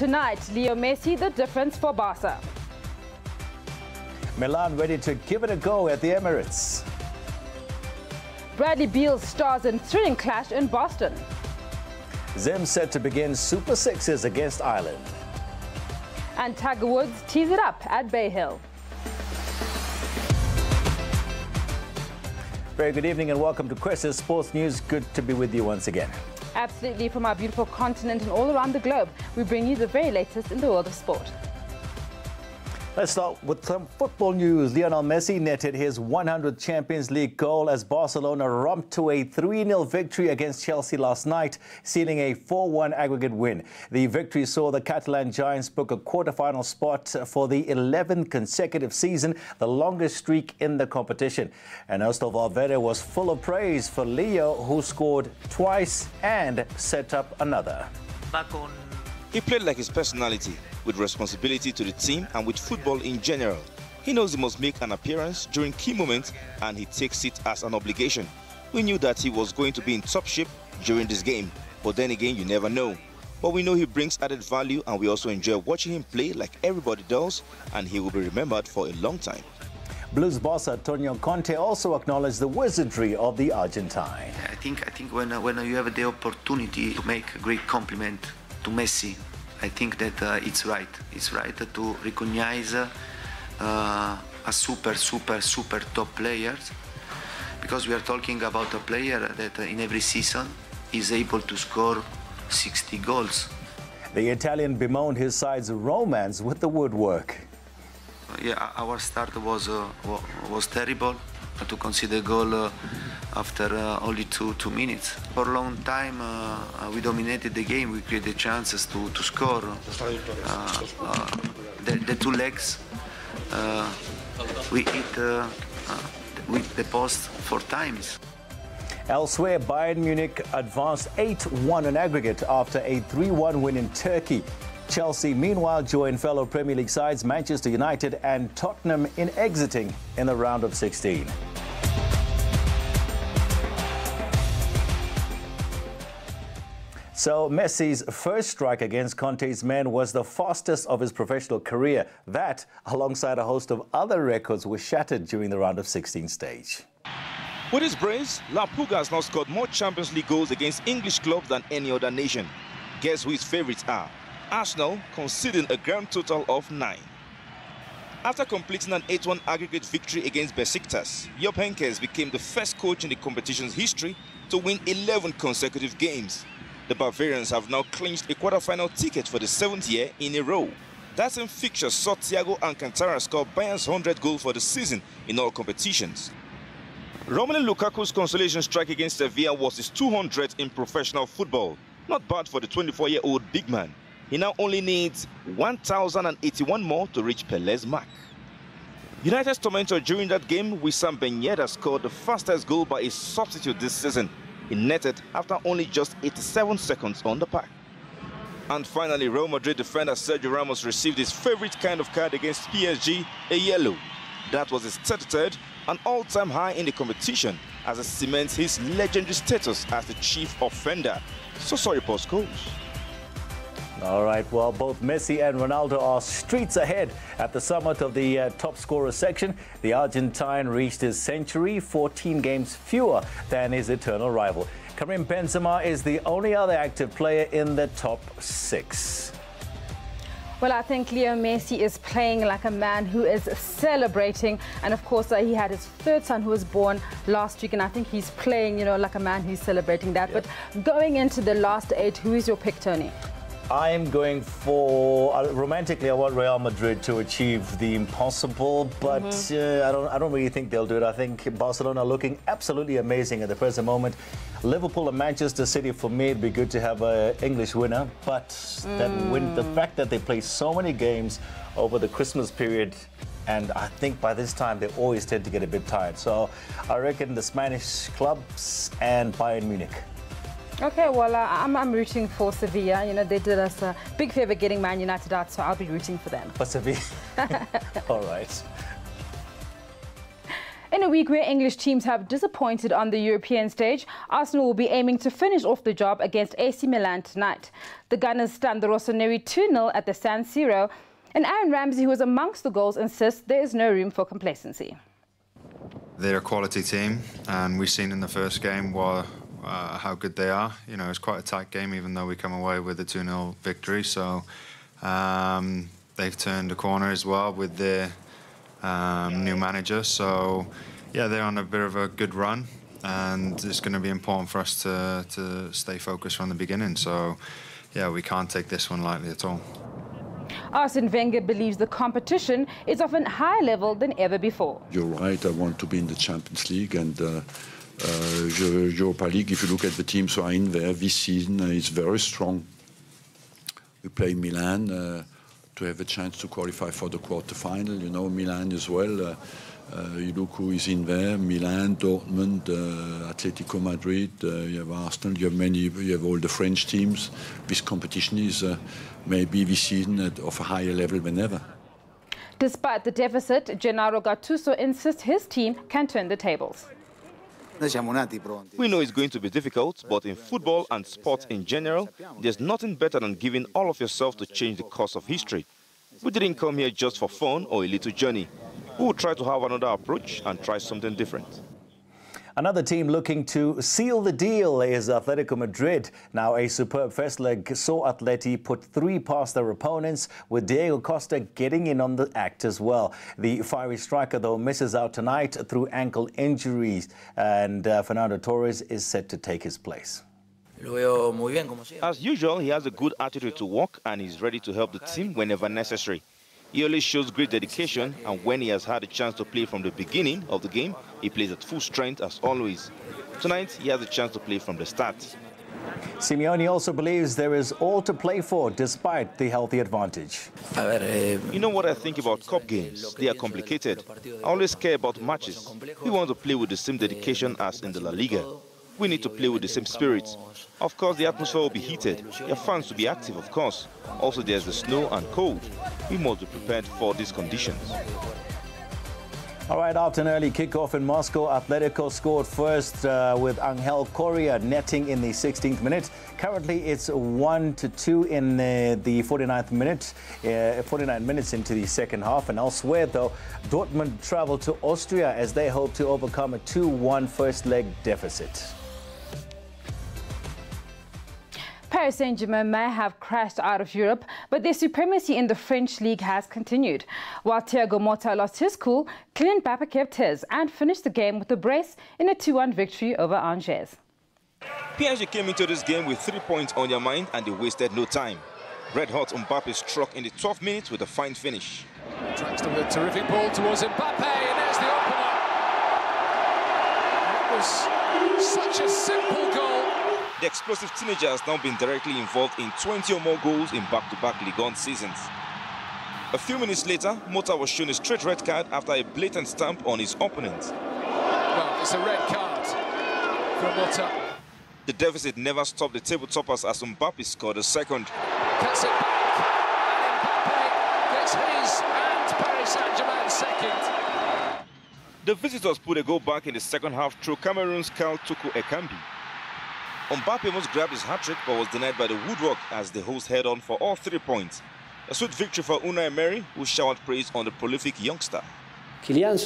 Tonight, Leo Messi, the difference for Barca. Milan ready to give it a go at the Emirates. Bradley Beal stars in thrilling clash in Boston. Zim set to begin Super Sixes against Ireland. And Tiger Woods tees it up at Bay Hill. Very good evening and welcome to Kwese Sports News. Good to be with you once again. Absolutely, from our beautiful continent and all around the globe, we bring you the very latest in the world of sport. Let's start with some football news. Lionel Messi netted his 100th Champions League goal as Barcelona romped to a 3-0 victory against Chelsea last night, sealing a 4-1 aggregate win. The victory saw the Catalan Giants book a quarter-final spot for the 11th consecutive season, the longest streak in the competition. And Ernesto Valverde was full of praise for Leo, who scored twice and set up another. He played like his personality, with responsibility to the team and with football in general. He knows he must make an appearance during key moments and he takes it as an obligation. We knew that he was going to be in top shape during this game, but then again you never know. But we know he brings added value and we also enjoy watching him play like everybody does, and he will be remembered for a long time. Blues boss Antonio Conte also acknowledged the wizardry of the Argentine. I think when you have the opportunity to make a great compliment to Messi, I think that it's right. It's right to recognize a super top player, because we are talking about a player that in every season is able to score 60 goals. The Italian bemoaned his side's romance with the woodwork. Yeah, our start was terrible. To concede a goal after only two minutes. For a long time, we dominated the game. We created chances to score. The two legs, we hit with the post 4 times. Elsewhere, Bayern Munich advanced 8-1 on aggregate after a 3-1 win in Turkey. Chelsea, meanwhile, joined fellow Premier League sides Manchester United and Tottenham in exiting in the round of 16. So Messi's first strike against Conte's men was the fastest of his professional career. That, alongside a host of other records, was shattered during the round of 16 stage. With his brace, La Puga has now scored more Champions League goals against English clubs than any other nation. Guess who his favourites are? Arsenal, conceding a grand total of 9. After completing an 8-1 aggregate victory against Besiktas, Jupp Heynckes became the first coach in the competition's history to win 11 consecutive games. The Bavarians have now clinched a quarter-final ticket for the 7th year in a row. That same fixture saw Thiago Alcantara score Bayern's 100th goal for the season in all competitions. Romelu Lukaku's consolation strike against Sevilla was his 200th in professional football. Not bad for the 24-year-old big man. He now only needs 1,081 more to reach Pele's mark. United's tormentor during that game, Wissam Ben Yedder, scored the fastest goal by a substitute this season. He netted after only just 87 seconds on the park. And finally, Real Madrid defender Sergio Ramos received his favorite kind of card against PSG, a yellow. That was his 33rd, an all-time high in the competition, as it cements his legendary status as the chief offender. So sorry, Post Coach. All right, well, both Messi and Ronaldo are streets ahead at the summit of the top scorer section. The Argentine reached his century, 14 games fewer than his eternal rival. Karim Benzema is the only other active player in the top 6. Well, I think Leo Messi is playing like a man who is celebrating. And of course, he had his 3rd son who was born last week. And I think he's playing, like a man who's celebrating that. Yep. But going into the last 8, who is your pick, Tony? I'm going for, romantically, I want Real Madrid to achieve the impossible, but I don't really think they'll do it. I think Barcelona are looking absolutely amazing at the present moment. Liverpool and Manchester City, for me, it'd be good to have an English winner, but the fact that they play so many games over the Christmas period, and I think by this time they always tend to get a bit tired. So I reckon the Spanish clubs and Bayern Munich. Okay, well, I'm rooting for Sevilla. They did us a big favour getting Man United out, so I'll be rooting for them. For Sevilla? All right. In a week where English teams have disappointed on the European stage, Arsenal will be aiming to finish off the job against AC Milan tonight. The Gunners stunned the Rossoneri 2-0 at the San Siro, and Aaron Ramsey, who was amongst the goals, insists there is no room for complacency. They're a quality team, and we've seen in the first game how good they are. You know, it's quite a tight game, even though we come away with a 2-0 victory. So they've turned a corner as well with their new manager. So yeah, they're on a bit of a good run, and it's going to be important for us to stay focused from the beginning. So yeah, we can't take this one lightly at all. Arsene Wenger believes the competition is of a higher level than ever before. You're right, I want to be in the Champions League, and Europa League, if you look at the teams who are in there this season, is very strong. We play Milan to have a chance to qualify for the quarter-final. You know, Milan as well. You look who is in there: Milan, Dortmund, Atletico Madrid. You have Arsenal. You have all the French teams. This competition is maybe this season of a higher level than ever. Despite the deficit, Gennaro Gattuso insists his team can turn the tables. We know it's going to be difficult, but in football and sports in general, there's nothing better than giving all of yourself to change the course of history. We didn't come here just for fun or a little journey. We will try to have another approach and try something different. Another team looking to seal the deal is Atletico Madrid. Now, a superb first leg saw Atleti put 3 past their opponents, with Diego Costa getting in on the act as well. The fiery striker, though, misses out tonight through ankle injuries, and Fernando Torres is set to take his place. As usual, he has a good attitude to work and is ready to help the team whenever necessary. He always shows great dedication, and when he has had a chance to play from the beginning of the game, he plays at full strength as always. Tonight, he has a chance to play from the start. Simeone also believes there is all to play for despite the healthy advantage. You know what I think about cup games? They are complicated. I always care about matches. We want to play with the same dedication as in the La Liga. We need to play with the same spirit. Of course, the atmosphere will be heated. Your fans will be active, of course. Also, there's the snow and cold. We must be prepared for these conditions. All right, after an early kickoff in Moscow, Atletico scored first with Angel Correa netting in the 16th minute. Currently, it's 1-2 in the 49th minute, 49 minutes into the second half. And elsewhere, though, Dortmund traveled to Austria as they hope to overcome a 2-1 first leg deficit. Paris Saint-Germain may have crashed out of Europe, but their supremacy in the French league has continued. While Thiago Motta lost his cool, Kylian Mbappe kept his and finished the game with a brace in a 2-1 victory over Angers. PSG came into this game with 3 points on their mind, and they wasted no time. Red-hot Mbappe struck in the 12th minute with a fine finish. Tracks them a terrific ball towards Mbappe, and there's the opener. It was such a simple goal. The explosive teenager has now been directly involved in 20 or more goals in back-to-back Ligue 1 seasons. A few minutes later, Motta was shown a straight red card after a blatant stamp on his opponent. Well, it's a red card for Motta. The deficit never stopped the table toppers as Mbappe scored a second. Cuts it back, and Mbappe gets his and Paris Saint-Germain's second. The visitors put a goal back in the second half through Cameroon's Karl Tuku Ekambi. Mbappe almost grabbed his hat-trick but was denied by the woodwork as the hosts head on for all 3 points. A sweet victory for Unai Emery, who showered praise on the prolific youngster. Kylian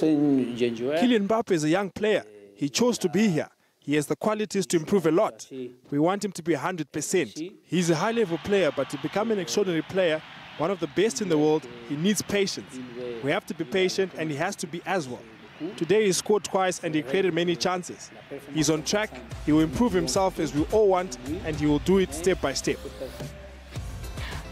Mbappe is a young player. He chose to be here. He has the qualities to improve a lot. We want him to be 100%. He's a high-level player, but to become an extraordinary player, one of the best in the world, he needs patience. We have to be patient, and he has to be as well. Today he scored twice and he created many chances. He's on track, he will improve himself as we all want, and he will do it step by step.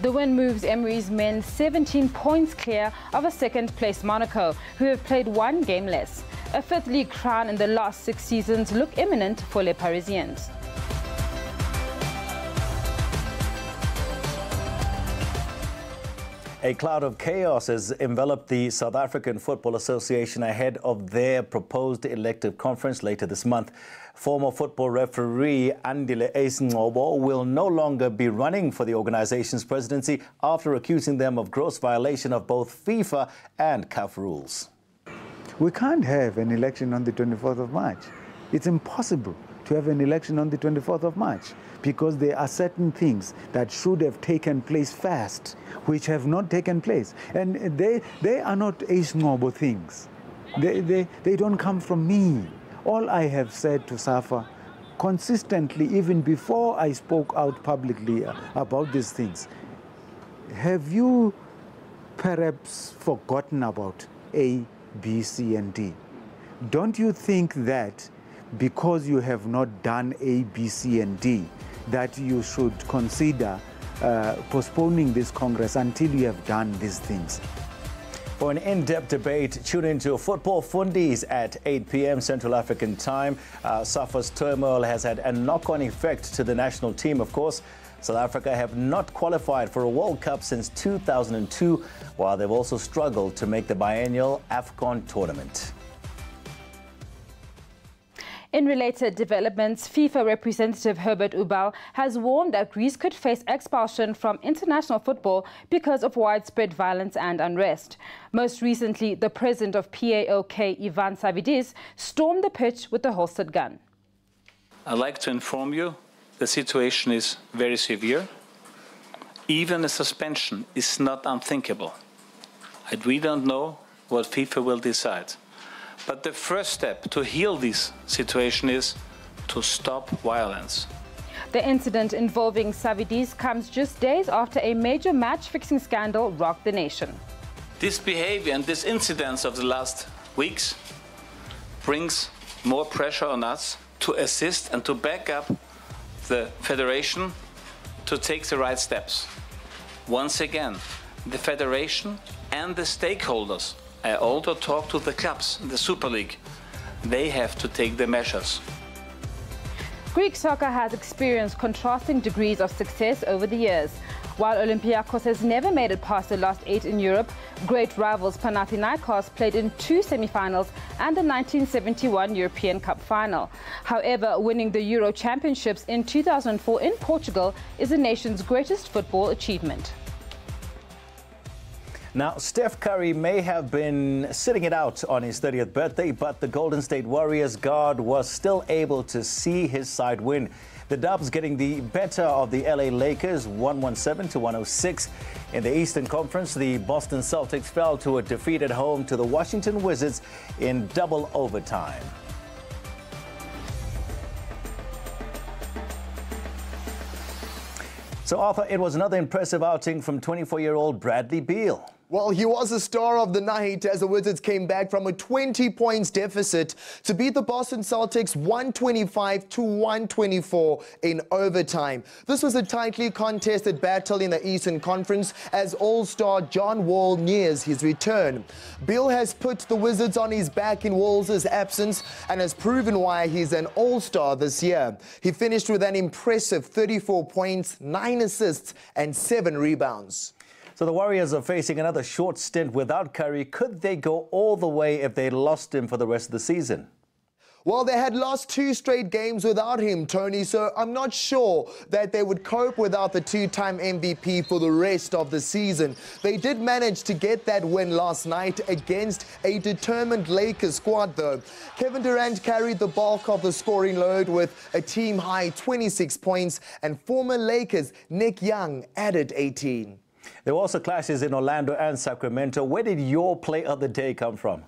The win moves Emery's men 17 points clear of a second-place Monaco, who have played 1 game less. A 5th league crown in the last 6 seasons look imminent for Les Parisiens. A cloud of chaos has enveloped the South African Football Association ahead of their proposed elective conference later this month. Former football referee Andile Esingobo will no longer be running for the organization's presidency after accusing them of gross violation of both FIFA and CAF rules. We can't have an election on the 24th of March. It's impossible to have an election on the 24th of March because there are certain things that should have taken place fast, which have not taken place. And they are not age-noble things. They don't come from me. All I have said to SAFA consistently, even before I spoke out publicly about these things, have you perhaps forgotten about A, B, C, and D? Don't you think that because you have not done A, B, C, and D, that you should consider postponing this Congress until you have done these things? For an in-depth debate, tune into Football Fundies at 8 p.m. Central African time. SAFA's turmoil has had a knock-on effect to the national team, of course. South Africa have not qualified for a World Cup since 2002, while they've also struggled to make the biennial AFCON tournament. In related developments, FIFA representative Herbert Ubal has warned that Greece could face expulsion from international football because of widespread violence and unrest. Most recently, the president of PAOK, Ivan Savidis, stormed the pitch with a holstered gun. I'd like to inform you the situation is very severe. Even a suspension is not unthinkable. We don't know what FIFA will decide. But the first step to heal this situation is to stop violence. The incident involving Savidis comes just days after a major match-fixing scandal rocked the nation. This behavior and this incidents of the last weeks brings more pressure on us to assist and to back up the federation to take the right steps. Once again, the federation and the stakeholders, I also talk to the clubs, the Super League, they have to take the measures. Greek soccer has experienced contrasting degrees of success over the years. While Olympiacos has never made it past the last 8 in Europe, great rivals Panathinaikos played in 2 semi-finals and the 1971 European Cup final. However, winning the Euro Championships in 2004 in Portugal is the nation's greatest football achievement. Now, Steph Curry may have been sitting it out on his 30th birthday, but the Golden State Warriors guard was still able to see his side win. The Dubs getting the better of the LA Lakers, 117 to 106. In the Eastern Conference, the Boston Celtics fell to a defeat at home to the Washington Wizards in double overtime. So, Arthur, it was another impressive outing from 24-year-old Bradley Beal. Well, he was the star of the night as the Wizards came back from a 20-points deficit to beat the Boston Celtics 125 to 124 in overtime. This was a tightly contested battle in the Eastern Conference as All-Star John Wall nears his return. Beal has put the Wizards on his back in Wall's absence and has proven why he's an All-Star this year. He finished with an impressive 34 points, 9 assists and 7 rebounds. So the Warriors are facing another short stint without Curry. Could they go all the way if they lost him for the rest of the season? Well, they had lost 2 straight games without him, Tony, so I'm not sure that they would cope without the 2-time MVP for the rest of the season. They did manage to get that win last night against a determined Lakers squad, though. Kevin Durant carried the bulk of the scoring load with a team-high 26 points, and former Lakers Nick Young added 18. There were also clashes in Orlando and Sacramento. Where did your play of the day come from?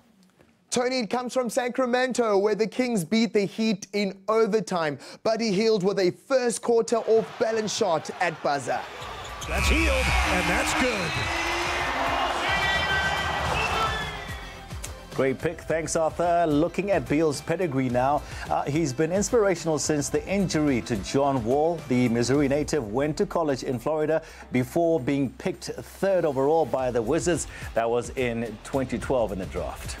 Tony, it comes from Sacramento, where the Kings beat the Heat in overtime. Buddy Hield with a first quarter off-balance shot at buzzer. That's Hield, and that's good. Great pick. Thanks, Arthur. Looking at Beal's pedigree now, he's been inspirational since the injury to John Wall. The Missouri native went to college in Florida before being picked 3rd overall by the Wizards. That was in 2012 in the draft.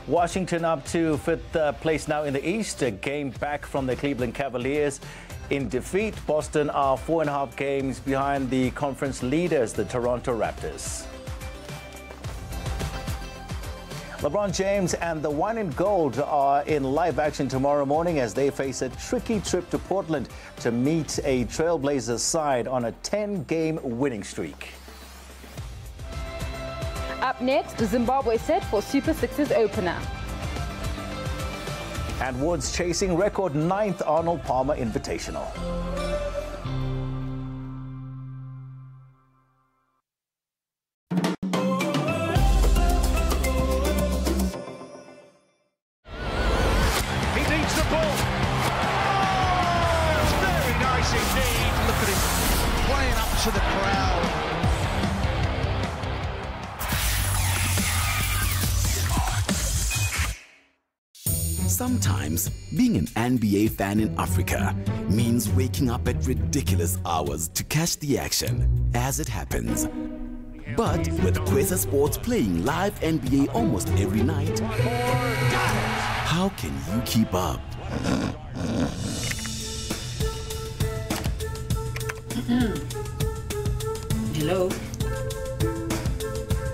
Washington up to 5th place now in the East, a game back from the Cleveland Cavaliers in defeat. Boston are 4.5 games behind the conference leaders, the Toronto Raptors. LeBron James and the Wine and Gold are in live action tomorrow morning as they face a tricky trip to Portland to meet a Trailblazers side on a 10-game winning streak. Up next, Zimbabwe set for Super Sixes opener. And Woods chasing record 9th Arnold Palmer Invitational. He needs the ball. Oh, very nice indeed. Look at him playing up to the crowd. Sometimes, being an NBA fan in Africa means waking up at ridiculous hours to catch the action as it happens. But with Kwese Sports playing live NBA almost every night, how can you keep up? Hello?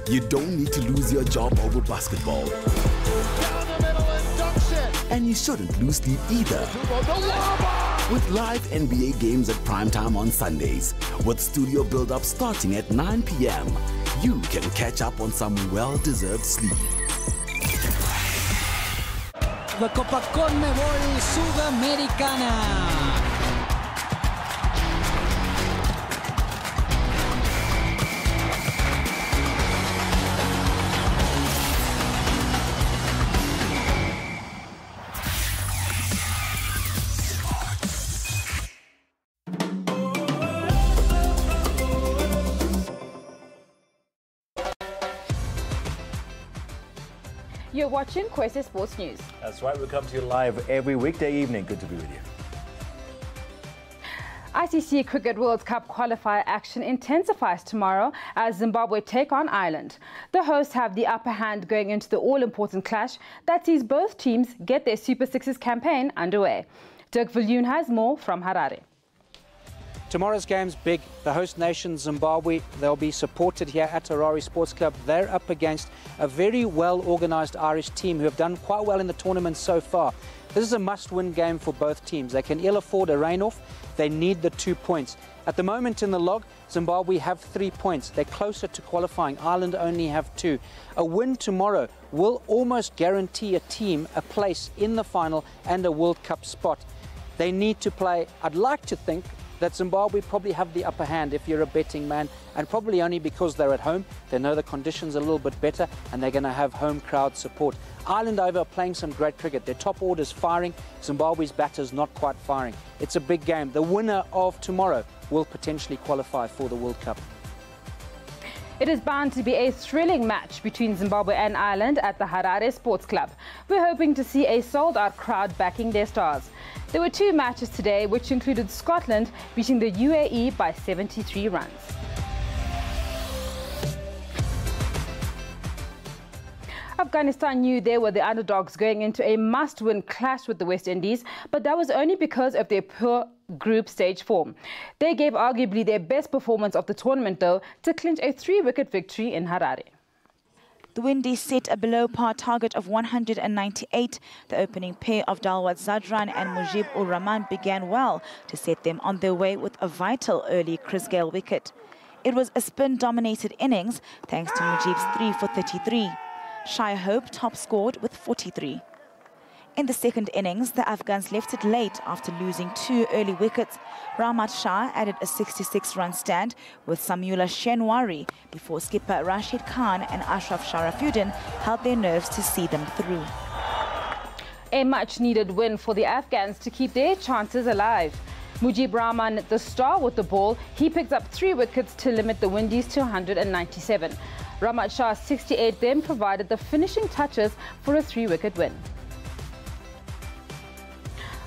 You don't need to lose your job over basketball. And you shouldn't lose sleep either. With live NBA games at primetime on Sundays, with studio build-up starting at 9 p.m., you can catch up on some well-deserved sleep. La Copa Conmebol Sudamericana. You're watching Kwese Sports News. That's right, we come to you live every weekday evening. Good to be with you. ICC Cricket World Cup qualifier action intensifies tomorrow as Zimbabwe take on Ireland. The hosts have the upper hand going into the all-important clash that sees both teams get their Super Sixes campaign underway. Dirk Viljoen has more from Harare. Tomorrow's game's big. The host nation, Zimbabwe, they'll be supported here at Harare Sports Club. They're up against a very well-organised Irish team who have done quite well in the tournament so far. This is a must-win game for both teams. They can ill afford a rain-off. They need the 2 points. At the moment in the log, Zimbabwe have 3 points. They're closer to qualifying. Ireland only have 2. A win tomorrow will almost guarantee a team a place in the final and a World Cup spot. They need to play, I'd like to think, that Zimbabwe probably have the upper hand if you're a betting man, and probably only because they're at home. They know the conditions a little bit better and they're going to have home crowd support. Ireland, however, are playing some great cricket. Their top order's firing, Zimbabwe's batters not quite firing. It's a big game. The winner of tomorrow will potentially qualify for the World Cup. It is bound to be a thrilling match between Zimbabwe and Ireland at the Harare Sports Club. We're hoping to see a sold-out crowd backing their stars. There were 2 matches today, which included Scotland beating the UAE by 73 runs. Afghanistan knew they were the underdogs going into a must-win clash with the West Indies, but that was only because of their poor group stage form. They gave arguably their best performance of the tournament, though, to clinch a 3-wicket victory in Harare. The Windies set a below-par target of 198. The opening pair of Dalwat Zadran and Mujib-ur-Rahman began well to set them on their way with a vital early Chris Gayle wicket. It was a spin-dominated innings thanks to Mujib's 3 for 33. Shai Hope top-scored with 43. In the second innings, the Afghans left it late after losing 2 early wickets. Rahmat Shah added a 66-run stand with Samula Shenwari before skipper Rashid Khan and Ashraf Sharafuddin held their nerves to see them through. A much-needed win for the Afghans to keep their chances alive. Mujib Rahman, the star with the ball, he picked up 3 wickets to limit the Windies to 197. Rahmat Shah's 68 then provided the finishing touches for a 3-wicket win.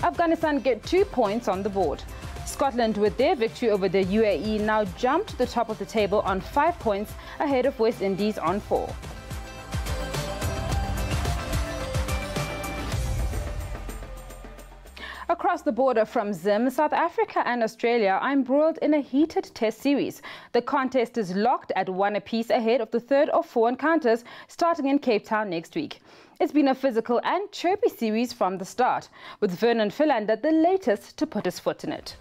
Afghanistan get 2 points on the board. Scotland, with their victory over the UAE, now jump to the top of the table on 5 points ahead of West Indies on 4. Across the border from Zim, South Africa and Australia are embroiled in a heated test series. The contest is locked at 1 apiece ahead of the 3rd of 4 encounters starting in Cape Town next week. It's been a physical and chirpy series from the start, with Vernon Philander the latest to put his foot in it.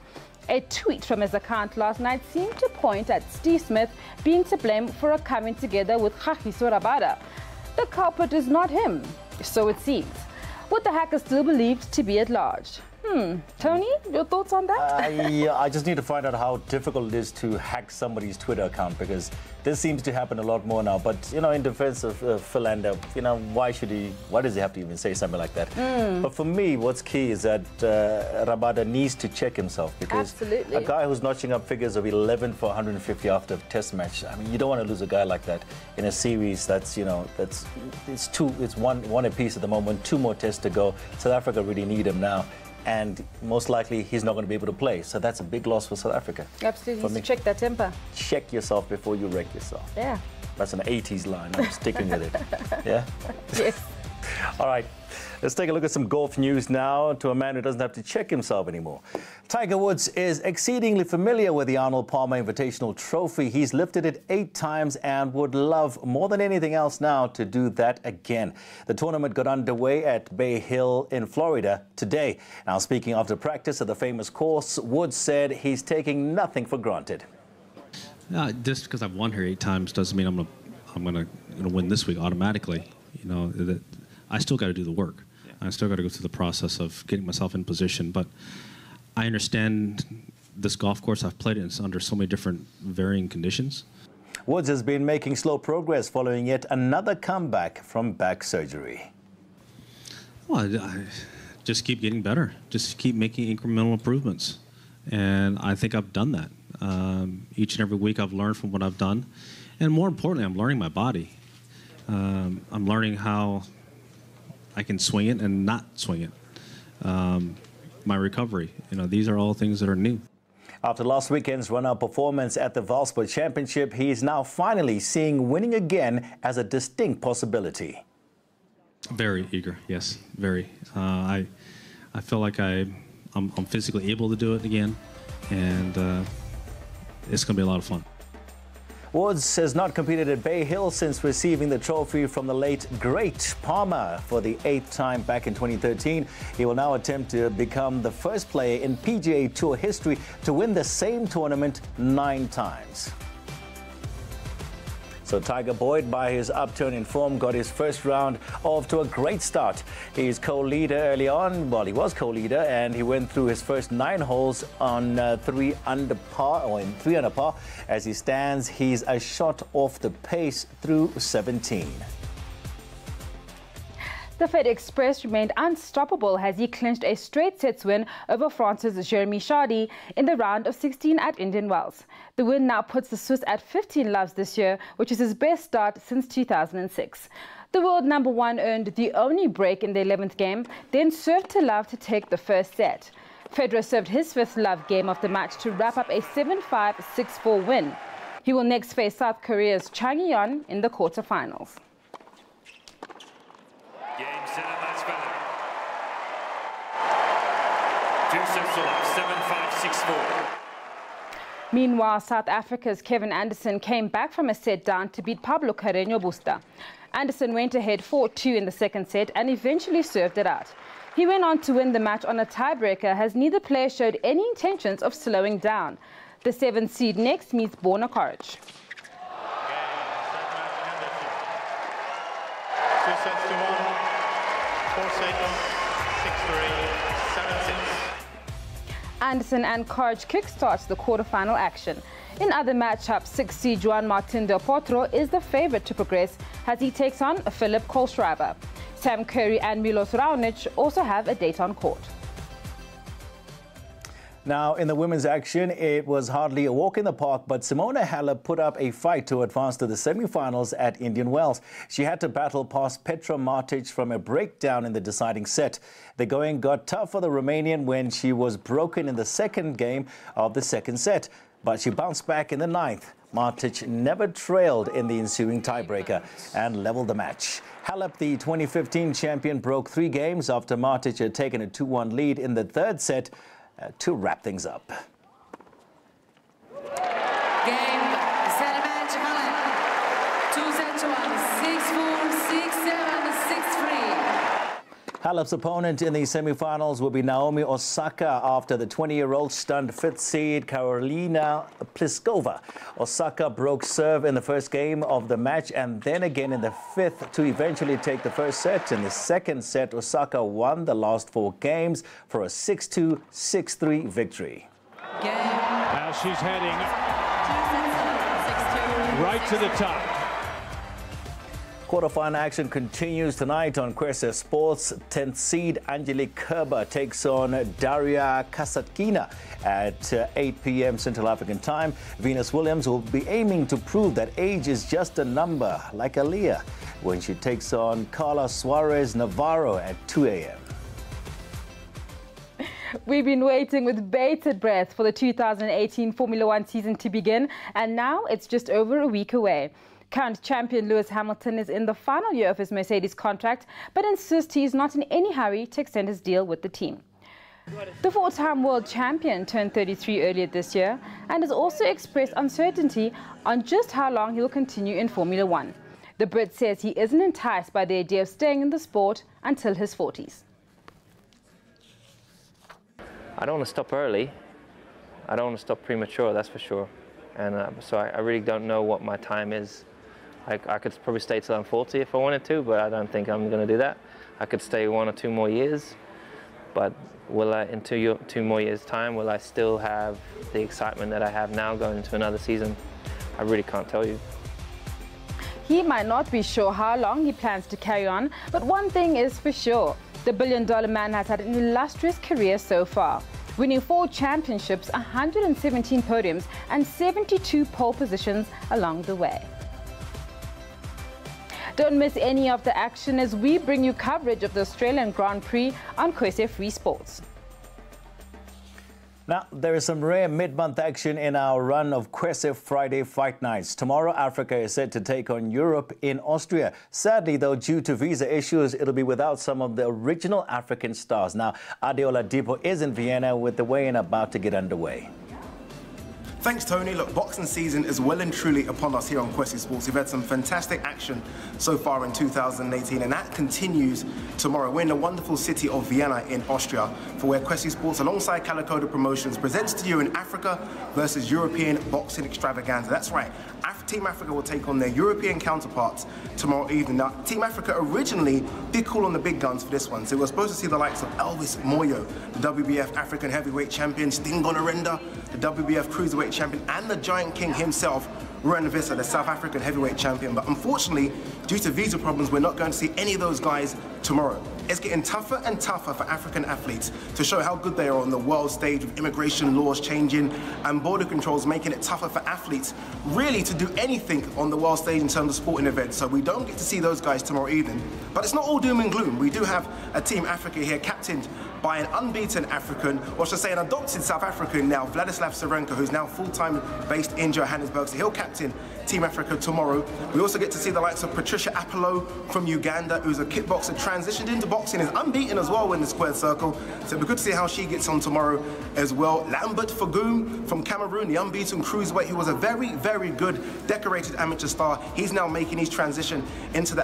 A tweet from his account last night seemed to point at Steve Smith being to blame for a coming together with Kagiso Rabada. The culprit is not him, so it seems, with the hacker still believed to be at large. Tony, your thoughts on that? Yeah, I just need to find out how difficult it is to hack somebody's Twitter account, because this seems to happen a lot more now. But, you know, in defense of Philander, you know, why does he have to even say something like that? But for me, what's key is that Rabada needs to check himself, because Absolutely. a guy who's notching up figures of 11 for 150 after a test match, I mean, you don't want to lose a guy like that in a series that's, you know, it's one apiece at the moment, 2 more tests to go. South Africa really need him now. And most likely he's not going to be able to play. So that's a big loss for South Africa. Absolutely, needs to check that temper. Check yourself before you wreck yourself. Yeah. That's an 80s line. I'm sticking with it. Yeah? Yes. All right. Let's take a look at some golf news now, to a man who doesn't have to check himself anymore. Tiger Woods is exceedingly familiar with the Arnold Palmer Invitational Trophy. He's lifted it 8 times and would love more than anything else now to do that again. The tournament got underway at Bay Hill in Florida today. Now, speaking after practice at the famous course, Woods said he's taking nothing for granted. Just because I've won here 8 times doesn't mean I'm gonna win this week automatically. You know, I still got to do the work. I still got to go through the process of getting myself in position. But I understand this golf course. I've played it under so many different varying conditions. Woods has been making slow progress following yet another comeback from back surgery. Well, I just keep getting better. Just keep making incremental improvements. And I think I've done that. Each and every week I've learned from what I've done. And more importantly, I'm learning my body. I'm learning how I can swing it and not swing it. My recovery, these are all things that are new. After last weekend's run-up performance at the Valsport Championship, he is now finally seeing winning again as a distinct possibility. Very eager, yes, very. I feel like I'm physically able to do it again, and it's going to be a lot of fun. Woods has not competed at Bay Hill since receiving the trophy from the late great Palmer for the 8th time back in 2013. He will now attempt to become the first player in PGA Tour history to win the same tournament 9 times. So Tiger, buoyed by his upturn in form, got his first round off to a great start. He's co-leader early on. Well, he was co-leader, and he went through his first 9 holes on 3 under par, or in 3 under par. As he stands, he's a shot off the pace through 17. The Fed Express remained unstoppable as he clinched a straight sets win over France's Jeremy Chardy in the round of 16 at Indian Wells. The win now puts the Swiss at 15 loves this year, which is his best start since 2006. The world number 1 earned the only break in the 11th game, then served to Love to take the first set. Federer served his 5th love game of the match to wrap up a 7-5, 6-4 win. He will next face South Korea's Chang Yeon in the quarterfinals. Game, set, match, Federer. 2 sets to love, 7-5, 6-4. Meanwhile, South Africa's Kevin Anderson came back from a set down to beat Pablo Carreño Busta. Anderson went ahead 4-2 in the second set and eventually served it out. He went on to win the match on a tiebreaker as neither player showed any intentions of slowing down. The 7th seed next meets Borna Coric. 2 sets to 1, 4-6, 6-3, 7-6. Anderson and Coric kickstarts the quarterfinal action. In other matchups, 6th seed Juan Martín del Potro is the favorite to progress as he takes on Philip Kohlschreiber. Sam Curry and Milos Raonic also have a date on court. Now, in the women's action, it was hardly a walk in the park, but Simona Halep put up a fight to advance to the semi-finals at Indian Wells. She had to battle past Petra Martic from a breakdown in the deciding set. The going got tough for the Romanian when she was broken in the second game of the second set, but she bounced back in the 9th. Martic never trailed in the ensuing tiebreaker and leveled the match. Halep, the 2015 champion, broke 3 games after Martic had taken a 2-1 lead in the 3rd set to wrap things up. Game, set, match, Halep. 2 sets to 1, 6-4, 6-7, 6-3. Halep's opponent in the semi-finals will be Naomi Osaka after the 20-year-old stunned fifth seed Karolina Pliskova. Osaka broke serve in the first game of the match and then again in the fifth to eventually take the first set. In the second set, Osaka won the last 4 games for a 6-2, 6-3 victory. Now she's heading right to the top. Quarterfinal action continues tonight on Kwese Sports. 10th seed Angelique Kerber takes on Daria Kasatkina at 8 p.m. Central African time. Venus Williams will be aiming to prove that age is just a number, like Aaliyah, when she takes on Carla Suarez Navarro at 2 a.m. We've been waiting with bated breath for the 2018 Formula One season to begin, and now it's just over a week away. Current champion Lewis Hamilton is in the final year of his Mercedes contract, but insists he is not in any hurry to extend his deal with the team. The 4-time world champion turned 33 earlier this year and has also expressed uncertainty on just how long he'll continue in Formula One. The Brit says he isn't enticed by the idea of staying in the sport until his 40s. I don't want to stop early. I don't want to stop premature, that's for sure. And so I really don't know what my time is. I could probably stay till I'm 40 if I wanted to, but I don't think I'm going to do that. I could stay 1 or 2 more years, but will I, in 2 more years' time, will I still have the excitement that I have now going into another season? I really can't tell you. He might not be sure how long he plans to carry on, but one thing is for sure. The billion-dollar man has had an illustrious career so far, winning 4 championships, 117 podiums, and 72 pole positions along the way. Don't miss any of the action as we bring you coverage of the Australian Grand Prix on Kwese Free Sports. Now, there is some rare mid-month action in our run of Kwese Friday Fight Nights. Tomorrow, Africa is set to take on Europe in Austria. Sadly, though, due to visa issues, it'll be without some of the original African stars. Now, Adeola Dipo is in Vienna with the weigh-in about to get underway. Thanks, Tony. Look, boxing season is well and truly upon us here on Kwese Sports. We've had some fantastic action so far in 2018, and that continues tomorrow. We're in the wonderful city of Vienna in Austria, for where Kwese Sports, alongside Calicoda Promotions, presents to you an Africa versus European boxing extravaganza. That's right. Team Africa will take on their European counterparts tomorrow evening. Now, Team Africa originally did call on the big guns for this one, so we're supposed to see the likes of Elvis Moyo, the WBF African Heavyweight Champion, Sting Gonorrenda, the WBF Cruiserweight Champion, and the Giant King himself, Ruan Vissa, the South African Heavyweight Champion. But unfortunately, due to visa problems, we're not going to see any of those guys tomorrow. It's getting tougher and tougher for African athletes to show how good they are on the world stage, with immigration laws changing and border controls making it tougher for athletes really to do anything on the world stage in terms of sporting events. So we don't get to see those guys tomorrow evening. But it's not all doom and gloom. We do have a Team Africa here captained by an unbeaten African, or should I say an adopted South African now, Vladislav Serenko, who's now full-time based in Johannesburg. So he'll captain Team Africa tomorrow. We also get to see the likes of Patricia Apollo from Uganda, who's a kickboxer, transitioned into boxing, is unbeaten as well in the squared circle. So it'll be good to see how she gets on tomorrow as well. Lambert Fagoum from Cameroon, the unbeaten cruiserweight, who was a very, very good decorated amateur star. He's now making his transition into the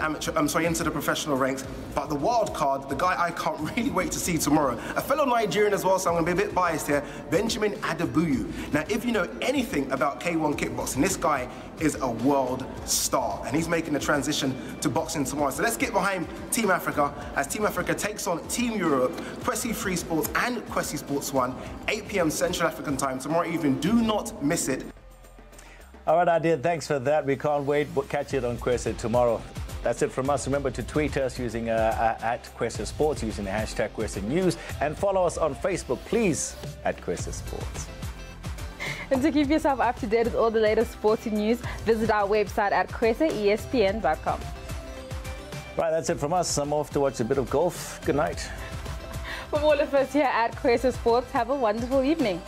into the professional ranks. But the wild card, the guy I can't really wait to see tomorrow, a fellow Nigerian as well, so I'm going to be a bit biased here, Benjamin Adebuyu. Now, if you know anything about K1 kickboxing, this guy is a world star, and he's making the transition to boxing tomorrow. So let's get behind Team Africa as Team Africa takes on Team Europe, Kwese Free Sports and Kwese Sports 1, 8 p.m. Central African time tomorrow evening. Do not miss it. All right, Adia, thanks for that. We can't wait. We'll catch it on Kwese tomorrow. That's it from us. Remember to tweet us using at Kwese Sports using the hashtag Kwese News, and follow us on Facebook, please, at Kwese Sports. And to keep yourself up to date with all the latest sporting news, visit our website at kweseespn.com. Right, that's it from us. I'm off to watch a bit of golf. Good night. From all of us here at Kwese Sports, have a wonderful evening.